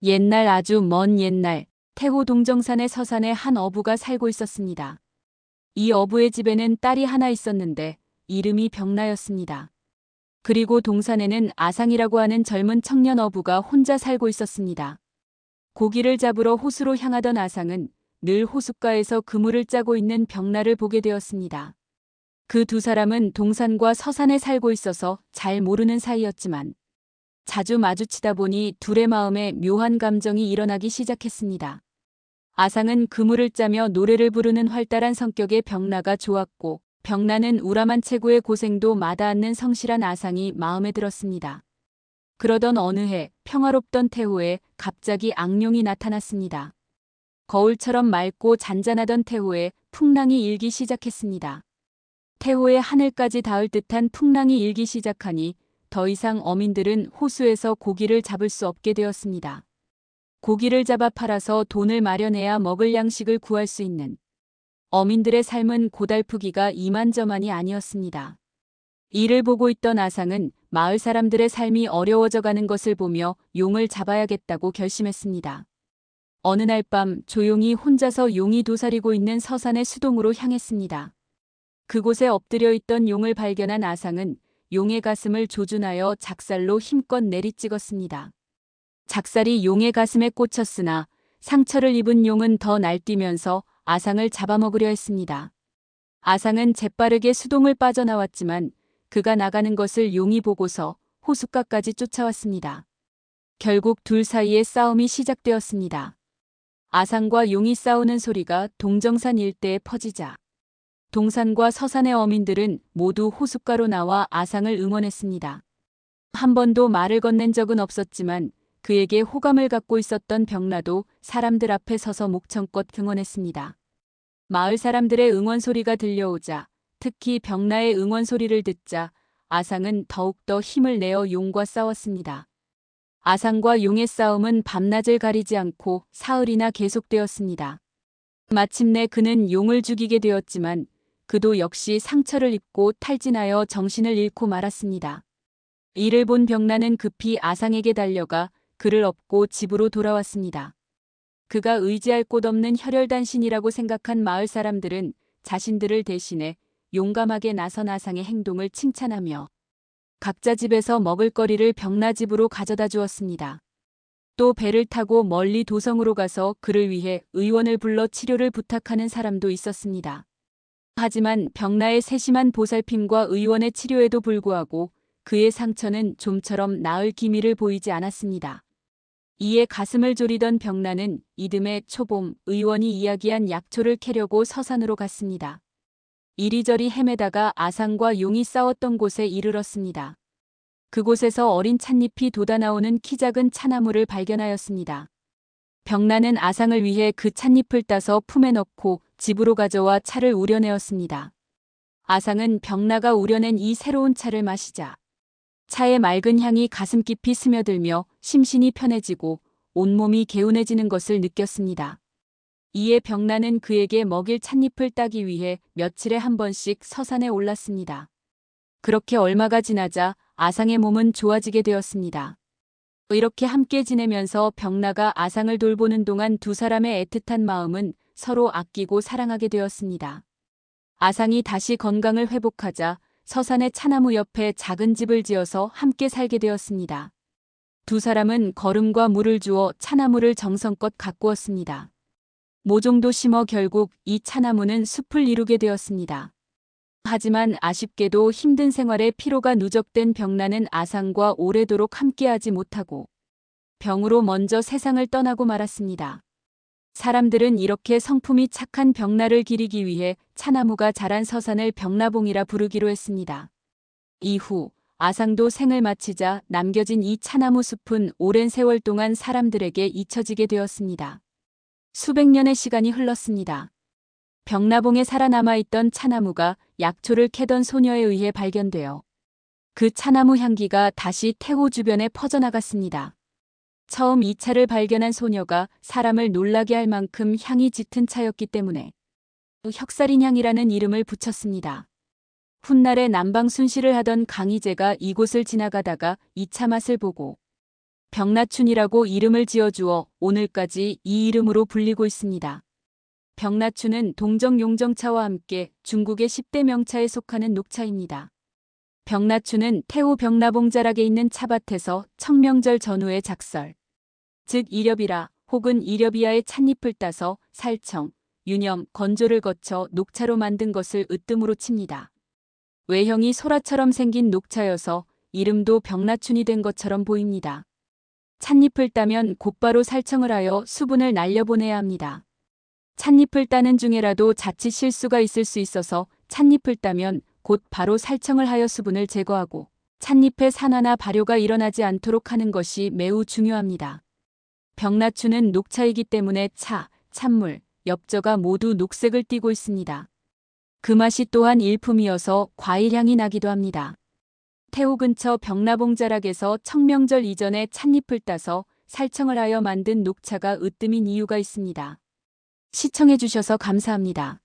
옛날 아주 먼 옛날 태호 동정산의 서산에 한 어부가 살고 있었습니다. 이 어부의 집에는 딸이 하나 있었는데 이름이 병나였습니다. 그리고 동산에는 아상이라고 하는 젊은 청년 어부가 혼자 살고 있었습니다. 고기를 잡으러 호수로 향하던 아상은 늘 호숫가에서 그물을 짜고 있는 병나를 보게 되었습니다. 그 두 사람은 동산과 서산에 살고 있어서 잘 모르는 사이였지만 자주 마주치다 보니 둘의 마음에 묘한 감정이 일어나기 시작했습니다. 아상은 그물을 짜며 노래를 부르는 활달한 성격의 병나가 좋았고, 병나는 우람한 체구의 고생도 마다 않는 성실한 아상이 마음에 들었습니다. 그러던 어느 해 평화롭던 태호에 갑자기 악룡이 나타났습니다. 거울처럼 맑고 잔잔하던 태호에 풍랑이 일기 시작했습니다. 태호의 하늘까지 닿을 듯한 풍랑이 일기 시작하니 더 이상 어민들은 호수에서 고기를 잡을 수 없게 되었습니다. 고기를 잡아 팔아서 돈을 마련해야 먹을 양식을 구할 수 있는 어민들의 삶은 고달프기가 이만저만이 아니었습니다. 이를 보고 있던 아상은 마을 사람들의 삶이 어려워져 가는 것을 보며 용을 잡아야겠다고 결심했습니다. 어느 날 밤 조용히 혼자서 용이 도사리고 있는 서산의 수동으로 향했습니다. 그곳에 엎드려 있던 용을 발견한 아상은 용의 가슴을 조준하여 작살로 힘껏 내리찍었습니다. 작살이 용의 가슴에 꽂혔으나 상처를 입은 용은 더 날뛰면서 아상을 잡아먹으려 했습니다. 아상은 재빠르게 수동을 빠져나왔지만 그가 나가는 것을 용이 보고서 호숫가까지 쫓아왔습니다. 결국 둘 사이에 싸움이 시작되었습니다. 아상과 용이 싸우는 소리가 동정산 일대에 퍼지자 동산과 서산의 어민들은 모두 호숫가로 나와 아상을 응원했습니다. 한 번도 말을 건넨 적은 없었지만 그에게 호감을 갖고 있었던 병나도 사람들 앞에 서서 목청껏 응원했습니다. 마을 사람들의 응원 소리가 들려오자, 특히 병나의 응원 소리를 듣자 아상은 더욱더 힘을 내어 용과 싸웠습니다. 아상과 용의 싸움은 밤낮을 가리지 않고 사흘이나 계속되었습니다. 마침내 그는 용을 죽이게 되었지만 그도 역시 상처를 입고 탈진하여 정신을 잃고 말았습니다. 이를 본 병나는 급히 아상에게 달려가 그를 업고 집으로 돌아왔습니다. 그가 의지할 곳 없는 혈혈단신이라고 생각한 마을 사람들은 자신들을 대신해 용감하게 나선 아상의 행동을 칭찬하며 각자 집에서 먹을거리를 병나 집으로 가져다 주었습니다. 또 배를 타고 멀리 도성으로 가서 그를 위해 의원을 불러 치료를 부탁하는 사람도 있었습니다. 하지만 병나의 세심한 보살핌과 의원의 치료에도 불구하고 그의 상처는 좀처럼 나을 기미를 보이지 않았습니다. 이에 가슴을 졸이던 병나는 이듬해 초봄 의원이 이야기한 약초를 캐려고 서산으로 갔습니다. 이리저리 헤매다가 아상과 용이 싸웠던 곳에 이르렀습니다. 그곳에서 어린 찻잎이 돋아나오는 키 작은 차나무를 발견하였습니다. 병나는 아상을 위해 그 찻잎을 따서 품에 넣고 집으로 가져와 차를 우려내었습니다. 아상은 병나가 우려낸 이 새로운 차를 마시자 차의 맑은 향이 가슴 깊이 스며들며 심신이 편해지고 온몸이 개운해지는 것을 느꼈습니다. 이에 병나는 그에게 먹일 찻잎을 따기 위해 며칠에 한 번씩 서산에 올랐습니다. 그렇게 얼마가 지나자 아상의 몸은 좋아지게 되었습니다. 이렇게 함께 지내면서 병나가 아상을 돌보는 동안 두 사람의 애틋한 마음은 서로 아끼고 사랑하게 되었습니다. 아상이 다시 건강을 회복하자 서산의 차나무 옆에 작은 집을 지어서 함께 살게 되었습니다. 두 사람은 거름과 물을 주어 차나무를 정성껏 가꾸었습니다. 모종도 심어 결국 이 차나무는 숲을 이루게 되었습니다. 하지만 아쉽게도 힘든 생활에 피로가 누적된 병나는 아상과 오래도록 함께하지 못하고 병으로 먼저 세상을 떠나고 말았습니다. 사람들은 이렇게 성품이 착한 병나를 기리기 위해 차나무가 자란 서산을 병나봉이라 부르기로 했습니다. 이후 아상도 생을 마치자 남겨진 이 차나무 숲은 오랜 세월 동안 사람들에게 잊혀지게 되었습니다. 수백 년의 시간이 흘렀습니다. 병나봉에 살아남아 있던 차나무가 약초를 캐던 소녀에 의해 발견되어 그 차나무 향기가 다시 태호 주변에 퍼져나갔습니다. 처음 이 차를 발견한 소녀가 사람을 놀라게 할 만큼 향이 짙은 차였기 때문에 혁살인향이라는 이름을 붙였습니다. 훗날에 남방 순시를 하던 강희제가 이곳을 지나가다가 이 차 맛을 보고 병나춘이라고 이름을 지어주어 오늘까지 이 이름으로 불리고 있습니다. 병나춘은 동정 용정차와 함께 중국의 10대 명차에 속하는 녹차입니다. 병나춘은 태우 병나봉자락에 있는 차밭에서 청명절 전후에 작설, 즉 이렵이라 혹은 이렵이야의 찻잎을 따서 살청, 유념, 건조를 거쳐 녹차로 만든 것을 으뜸으로 칩니다. 외형이 소라처럼 생긴 녹차여서 이름도 병나춘이 된 것처럼 보입니다. 찻잎을 따면 곧바로 살청을 하여 수분을 날려보내야 합니다. 찻잎을 따는 중에라도 자칫 실수가 있을 수 있어서 찻잎을 따면 곧 바로 살청을 하여 수분을 제거하고 찻잎의 산화나 발효가 일어나지 않도록 하는 것이 매우 중요합니다. 병나춘은 녹차이기 때문에 차, 찬물, 엽저가 모두 녹색을 띠고 있습니다. 그 맛이 또한 일품이어서 과일향이 나기도 합니다. 태우 근처 병나봉자락에서 청명절 이전에 찻잎을 따서 살청을 하여 만든 녹차가 으뜸인 이유가 있습니다. 시청해주셔서 감사합니다.